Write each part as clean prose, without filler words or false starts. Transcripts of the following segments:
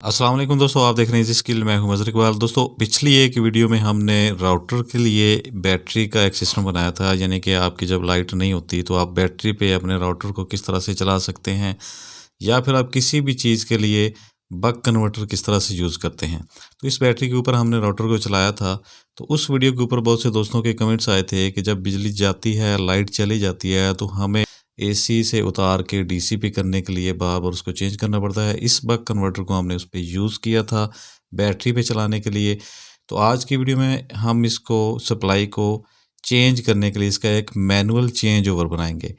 अस्सलाम वालेकुम दोस्तों, आप देख रहे हैं इजी स्किल। मैं हूं मज़र इकबाल। दोस्तों, पिछली एक वीडियो में हमने राउटर के लिए बैटरी का एक सिस्टम बनाया था, यानी कि आपकी जब लाइट नहीं होती तो आप बैटरी पे अपने राउटर को किस तरह से चला सकते हैं, या फिर आप किसी भी चीज़ के लिए बक कन्वर्टर किस तरह से यूज़ करते हैं। तो इस बैटरी के ऊपर हमने राउटर को चलाया था। तो उस वीडियो के ऊपर बहुत से दोस्तों के कमेंट्स आए थे कि जब बिजली जाती है, लाइट चली जाती है, तो हमें एसी से उतार के डीसी पे करने के लिए बार-बार उसको चेंज करना पड़ता है। इस बक कन्वर्टर को हमने उस पे यूज़ किया था बैटरी पे चलाने के लिए। तो आज की वीडियो में हम इसको सप्लाई को चेंज करने के लिए इसका एक मैनुअल चेंज ओवर बनाएँगे।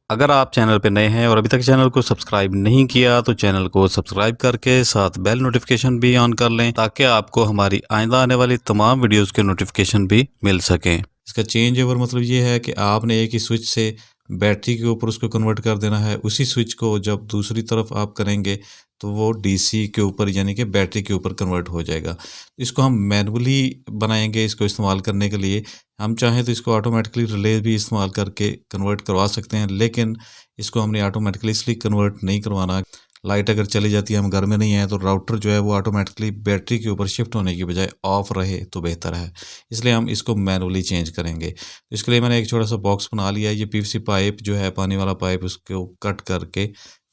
अगर आप चैनल पे नए हैं और अभी तक चैनल को सब्सक्राइब नहीं किया तो चैनल को सब्सक्राइब करके साथ बेल नोटिफिकेशन भी ऑन कर लें, ताकि आपको हमारी आइंदा आने वाली तमाम वीडियोस के नोटिफिकेशन भी मिल सकें। इसका चेंज ओवर मतलब ये है कि आपने एक ही स्विच से बैटरी के ऊपर उसको कन्वर्ट कर देना है। उसी स्विच को जब दूसरी तरफ आप करेंगे तो वो डीसी के ऊपर यानी कि बैटरी के ऊपर कन्वर्ट हो जाएगा। इसको हम मैनुअली बनाएंगे इसको इस्तेमाल करने के लिए। हम चाहें तो इसको ऑटोमेटिकली रिले भी इस्तेमाल करके कन्वर्ट करवा सकते हैं, लेकिन इसको हमने ऑटोमेटिकली इसलिए कन्वर्ट नहीं करवाना। लाइट अगर चली जाती है, हम घर में नहीं हैं, तो राउटर जो है वो ऑटोमेटिकली बैटरी के ऊपर शिफ्ट होने की बजाय ऑफ रहे तो बेहतर है। इसलिए हम इसको मैनुअली चेंज करेंगे। तो इसके लिए मैंने एक छोटा सा बॉक्स बना लिया है। ये पीवीसी पाइप जो है, पानी वाला पाइप, उसको कट करके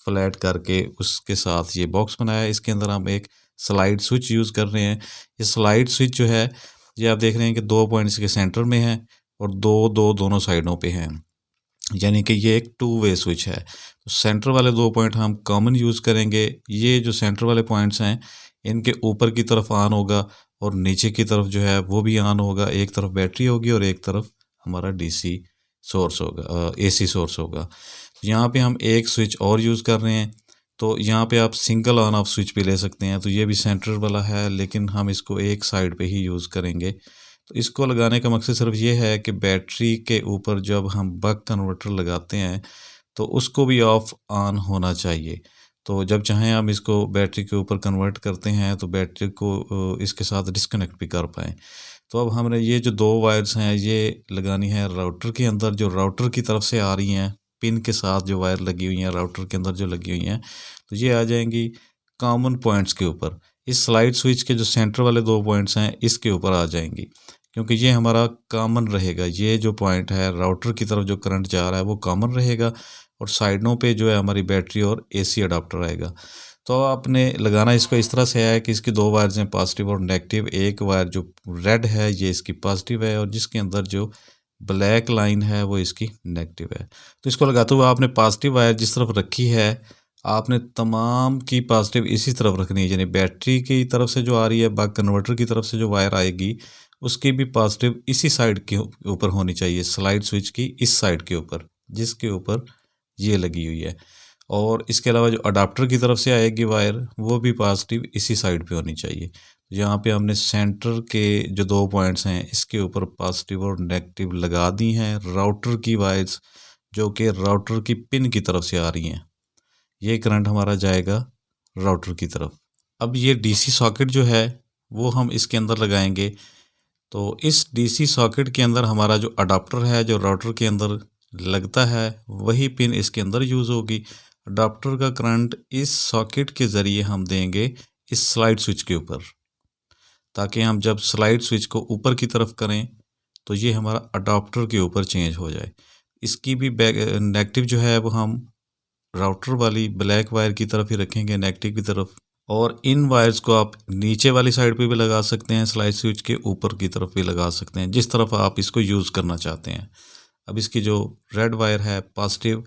फ्लैट करके उसके साथ ये बॉक्स बनाया है। इसके अंदर हम एक स्लाइड स्विच यूज़ कर रहे हैं। ये स्लाइड स्विच जो है, ये आप देख रहे हैं कि 2 पॉइंट्स के सेंटर में है और दो दोनों साइडों पे हैं, यानी कि ये एक टू वे स्विच है। तो सेंटर वाले 2 पॉइंट हम कॉमन यूज़ करेंगे। ये जो सेंटर वाले पॉइंट्स हैं, इनके ऊपर की तरफ ऑन होगा और नीचे की तरफ जो है वो भी ऑन होगा। एक तरफ बैटरी होगी और एक तरफ हमारा डीसी सोर्स होगा, एसी सोर्स होगा। तो यहाँ पे हम एक स्विच और यूज़ कर रहे हैं। तो यहाँ पे आप सिंगल ऑन ऑफ स्विच भी ले सकते हैं। तो ये भी सेंटर वाला है, लेकिन हम इसको एक साइड पे ही यूज़ करेंगे। तो इसको लगाने का मकसद सिर्फ ये है कि बैटरी के ऊपर जब हम बक कन्वर्टर लगाते हैं तो उसको भी ऑफ ऑन होना चाहिए। तो जब चाहें हम इसको बैटरी के ऊपर कन्वर्ट करते हैं तो बैटरी को इसके साथ डिस्कनेक्ट भी कर पाएँ। तो अब हमने ये जो 2 वायर्स हैं ये लगानी है राउटर के अंदर, जो राउटर की तरफ से आ रही हैं। पिन के साथ जो वायर लगी हुई हैं राउटर के अंदर जो लगी हुई हैं, तो ये आ जाएंगी कॉमन पॉइंट्स के ऊपर। इस स्लाइड स्विच के जो सेंटर वाले 2 पॉइंट्स हैं इसके ऊपर आ जाएंगी, क्योंकि ये हमारा कॉमन रहेगा। ये जो पॉइंट है राउटर की तरफ जो करंट जा रहा है वो कॉमन रहेगा, और साइडों पे जो है हमारी बैटरी और एसी अडाप्टर आएगा। तो आपने लगाना इसको इस तरह से है कि इसकी 2 वायर्स हैं, पॉजिटिव और नेगेटिव। एक वायर जो रेड है ये इसकी पॉजिटिव है, और जिसके अंदर जो ब्लैक लाइन है वो इसकी नेगेटिव है। तो इसको लगाते हुए आपने पॉजिटिव वायर जिस तरफ रखी है, आपने तमाम की पॉजिटिव इसी तरफ रखनी है। यानी बैटरी की तरफ से जो आ रही है, बक कन्वर्टर की तरफ से जो वायर आएगी, उसकी भी पॉजिटिव इसी साइड के ऊपर होनी चाहिए, स्लाइड स्विच की इस साइड के ऊपर, जिसके ऊपर ये लगी हुई है। और इसके अलावा जो अडाप्टर की तरफ से आएगी वायर, वो भी पॉजिटिव इसी साइड पे होनी चाहिए। यहाँ पे हमने सेंटर के जो 2 पॉइंट्स हैं इसके ऊपर पॉजिटिव और नेगेटिव लगा दी हैं राउटर की वायर्स, जो कि राउटर की पिन की तरफ से आ रही हैं। ये करंट हमारा जाएगा राउटर की तरफ। अब ये डीसी सॉकेट जो है वो हम इसके अंदर लगाएंगे। तो इस डीसी सॉकेट के अंदर हमारा जो अडाप्टर है, जो राउटर के अंदर लगता है, वही पिन इसके अंदर यूज़ होगी। अडाप्टर का करंट इस सॉकेट के ज़रिए हम देंगे इस स्लाइड स्विच के ऊपर, ताकि हम जब स्लाइड स्विच को ऊपर की तरफ करें तो ये हमारा अडाप्टर के ऊपर चेंज हो जाए। इसकी भी नेगेटिव जो है वो हम राउटर वाली ब्लैक वायर की तरफ ही रखेंगे, नेगेटिव की तरफ। और इन वायर्स को आप नीचे वाली साइड पे भी लगा सकते हैं, स्लाइड स्विच के ऊपर की तरफ भी लगा सकते हैं, जिस तरफ आप इसको यूज़ करना चाहते हैं। अब इसकी जो रेड वायर है पॉजिटिव,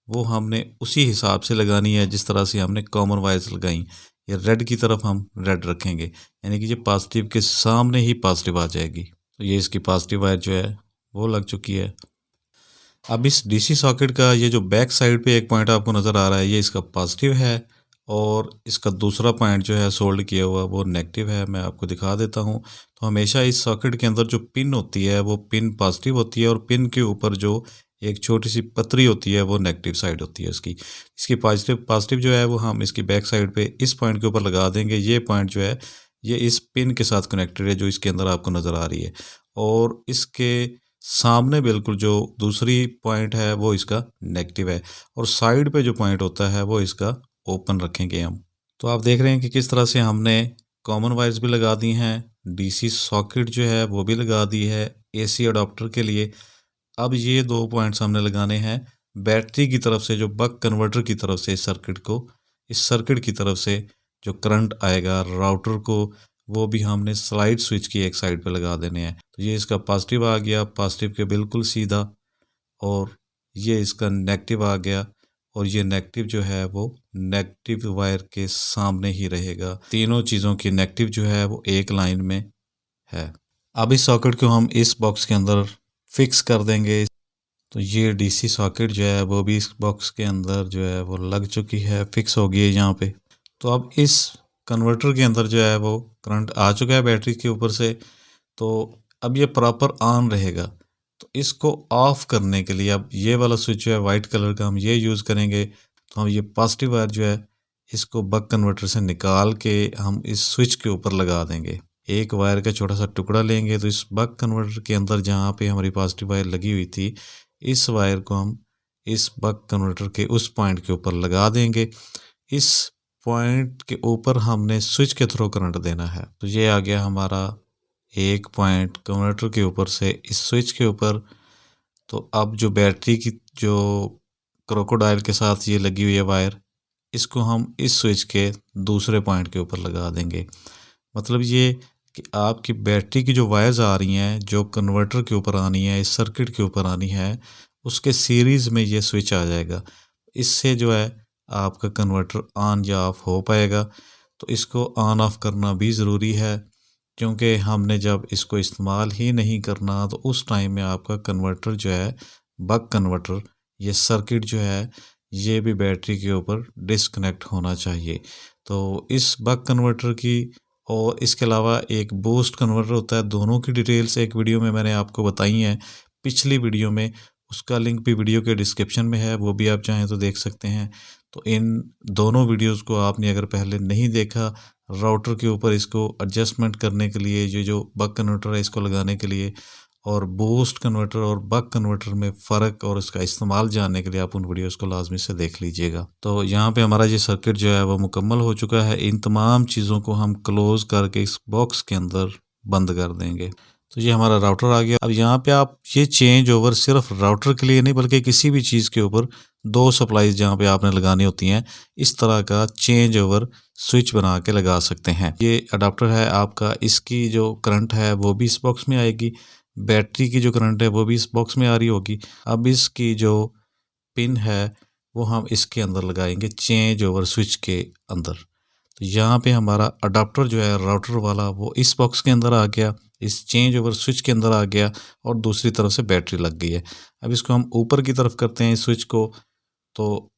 वो हमने उसी हिसाब से लगानी है जिस तरह से हमने कॉमन वायर्स लगाई। ये रेड की तरफ हम रेड रखेंगे, यानी कि ये पॉजिटिव के सामने ही पॉजिटिव आ जाएगी। तो ये इसकी पॉजिटिव वायर जो है वो लग चुकी है। अब इस डीसी सॉकेट का ये जो बैक साइड पे एक पॉइंट आपको नज़र आ रहा है, ये इसका पॉजिटिव है, और इसका दूसरा पॉइंट जो है सोल्ड किया हुआ वो नेगेटिव है। मैं आपको दिखा देता हूँ। तो हमेशा इस सॉकेट के अंदर जो पिन होती है वो पिन पॉजिटिव होती है, और पिन के ऊपर जो एक छोटी सी पतरी होती है वो नेगेटिव साइड होती है उसकी। इसकी पॉजिटिव पॉजिटिव जो है वो हम इसकी बैक साइड पे इस पॉइंट के ऊपर लगा देंगे। ये पॉइंट जो है ये इस पिन के साथ कनेक्टेड है जो इसके अंदर आपको नज़र आ रही है, और इसके सामने बिल्कुल जो दूसरी पॉइंट है वो इसका नेगेटिव है, और साइड पे जो पॉइंट होता है वो इसका ओपन रखेंगे हम। तो आप देख रहे हैं कि किस तरह से हमने कॉमन वायर्स भी लगा दी हैं, डीसी सॉकेट जो है वो भी लगा दी है एसी अडॉप्टर के लिए। अब ये 2 पॉइंट्स हमने लगाने हैं बैटरी की तरफ से, जो बक कन्वर्टर की तरफ से इस सर्किट की तरफ से जो करंट आएगा राउटर को, वो भी हमने स्लाइड स्विच की एक साइड पे लगा देने हैं। तो ये इसका पॉजिटिव आ गया, पॉजिटिव के बिल्कुल सीधा, और ये इसका नेगेटिव आ गया, और ये नेगेटिव जो है वो नेगेटिव वायर के सामने ही रहेगा। तीनों चीज़ों की नेगेटिव जो है वो एक लाइन में है। अब इस सॉकेट को हम इस बॉक्स के अंदर फिक्स कर देंगे। तो ये डीसी सॉकेट जो है वो भी इस बॉक्स के अंदर जो है वो लग चुकी है, फिक्स हो गई है यहाँ पे। तो अब इस कन्वर्टर के अंदर जो है वो करंट आ चुका है बैटरी के ऊपर से, तो अब ये प्रॉपर ऑन रहेगा। तो इसको ऑफ करने के लिए अब ये वाला स्विच जो है वाइट कलर का, हम ये यूज़ करेंगे। तो हम ये पॉजिटिव वायर जो है इसको बक कन्वर्टर से निकाल के हम इस स्विच के ऊपर लगा देंगे। एक वायर का छोटा सा टुकड़ा लेंगे, तो इस बक कन्वर्टर के अंदर जहाँ पे हमारी पॉजिटिव वायर लगी हुई थी, इस वायर को हम इस बक कन्वर्टर के उस पॉइंट के ऊपर लगा देंगे। इस पॉइंट के ऊपर हमने स्विच के थ्रू करंट देना है। तो ये आ गया हमारा एक पॉइंट कन्वर्टर के ऊपर से इस स्विच के ऊपर। तो अब जो बैटरी की जो क्रोकोडाइल के साथ ये लगी हुई है वायर, इसको हम इस स्विच के दूसरे पॉइंट के ऊपर लगा देंगे। मतलब ये कि आपकी बैटरी की जो वायर्स आ रही हैं, जो कन्वर्टर के ऊपर आनी है, इस सर्किट के ऊपर आनी है, उसके सीरीज़ में ये स्विच आ जाएगा। इससे जो है आपका कन्वर्टर ऑन या ऑफ हो पाएगा। तो इसको ऑन ऑफ करना भी ज़रूरी है, क्योंकि हमने जब इसको इस्तेमाल ही नहीं करना तो उस टाइम में आपका कन्वर्टर जो है, बक कन्वर्टर, ये सर्किट जो है, ये भी बैटरी के ऊपर डिस्कनेक्ट होना चाहिए। तो इस बक कन्वर्टर की और इसके अलावा एक बूस्ट कन्वर्टर होता है, दोनों की डिटेल्स एक वीडियो में मैंने आपको बताई हैं पिछली वीडियो में। उसका लिंक भी वीडियो के डिस्क्रिप्शन में है, वो भी आप चाहें तो देख सकते हैं। तो इन दोनों वीडियोस को आपने अगर पहले नहीं देखा, राउटर के ऊपर इसको एडजस्टमेंट करने के लिए, ये जो बक कन्वर्टर है इसको लगाने के लिए, और बूस्ट कन्वर्टर और बक कन्वर्टर में फ़र्क और इसका इस्तेमाल जानने के लिए आप उन वीडियोस को लाजमी से देख लीजिएगा। तो यहाँ पे हमारा ये सर्किट जो है वो मुकम्मल हो चुका है। इन तमाम चीज़ों को हम क्लोज़ करके इस बॉक्स के अंदर बंद कर देंगे। तो ये हमारा राउटर आ गया। अब यहाँ पे आप ये चेंज ओवर सिर्फ राउटर के लिए नहीं, बल्कि किसी भी चीज़ के ऊपर 2 सप्लाईज जहाँ पे आपने लगानी होती हैं, इस तरह का चेंज ओवर स्विच बना के लगा सकते हैं। ये अडाप्टर है आपका, इसकी जो करंट है वो भी इस बॉक्स में आएगी, बैटरी की जो करंट है वो भी इस बॉक्स में आ रही होगी। अब इसकी जो पिन है वो हम इसके अंदर लगाएंगे, चेंज ओवर स्विच के अंदर। तो यहाँ पे हमारा अडाप्टर जो है राउटर वाला वो इस बॉक्स के अंदर आ गया, इस चेंज ओवर स्विच के अंदर आ गया, और दूसरी तरफ से बैटरी लग गई है। अब इसको हम ऊपर की तरफ करते हैं इस स्विच को, तो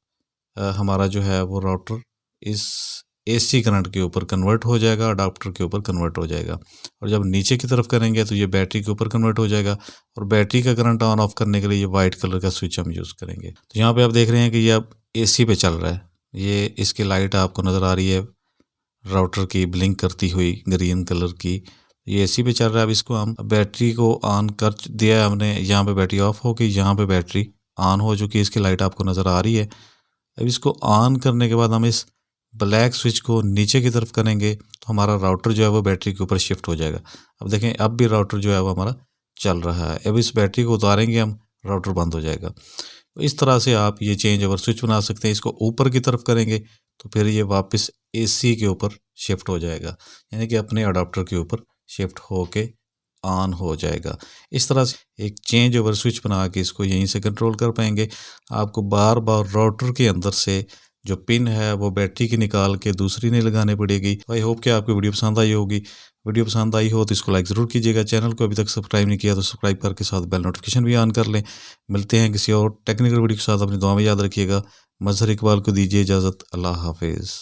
हमारा जो है वो राउटर इस एसी करंट के ऊपर कन्वर्ट हो जाएगा, अडाप्टर के ऊपर कन्वर्ट हो जाएगा। और जब नीचे की तरफ करेंगे तो ये बैटरी के ऊपर कन्वर्ट हो जाएगा, और बैटरी का करंट ऑन ऑफ करने के लिए ये वाइट कलर का स्विच हम यूज़ करेंगे। तो यहाँ पे आप देख रहे हैं कि ये अब एसी पे चल रहा है। ये इसकी लाइट आपको नज़र आ रही है राउटर की ब्लिंक करती हुई ग्रीन कलर की, ये एसी पे चल रहा है। अब इसको हम बैटरी को ऑन कर दिया है हमने, यहाँ पे बैटरी ऑफ हो गई, यहाँ पे बैटरी ऑन हो चुकी है, इसकी लाइट आपको नज़र आ रही है। अब इसको ऑन करने के बाद हम इस ब्लैक स्विच को नीचे की तरफ करेंगे तो हमारा राउटर जो है वो बैटरी के ऊपर शिफ्ट हो जाएगा। अब देखें, अब भी राउटर जो है वो हमारा चल रहा है। अब इस बैटरी को उतारेंगे हम, राउटर बंद हो जाएगा। तो इस तरह से आप ये चेंज ओवर स्विच बना सकते हैं। इसको ऊपर की तरफ करेंगे तो फिर ये वापस एसी के ऊपर शिफ्ट हो जाएगा, यानी कि अपने अडाप्टर के ऊपर शिफ्ट होके ऑन हो जाएगा। इस तरह से एक चेंज ओवर स्विच बना के इसको यहीं से कंट्रोल कर पाएंगे। आपको बार बार राउटर के अंदर से जो पिन है वो बैटरी की निकाल के दूसरी नहीं लगानी पड़ेगी। तो आई होप कि आपको वीडियो पसंद आई होगी। वीडियो पसंद आई हो तो इसको लाइक ज़रूर कीजिएगा। चैनल को अभी तक सब्सक्राइब नहीं किया तो सब्सक्राइब करके साथ बेल नोटिफिकेशन भी ऑन कर लें। मिलते हैं किसी और टेक्निकल वीडियो के साथ। अपनी दुआ में याद रखिएगा। मजहर इकबाल को दीजिए इजाज़त। अल्लाह हाफिज़।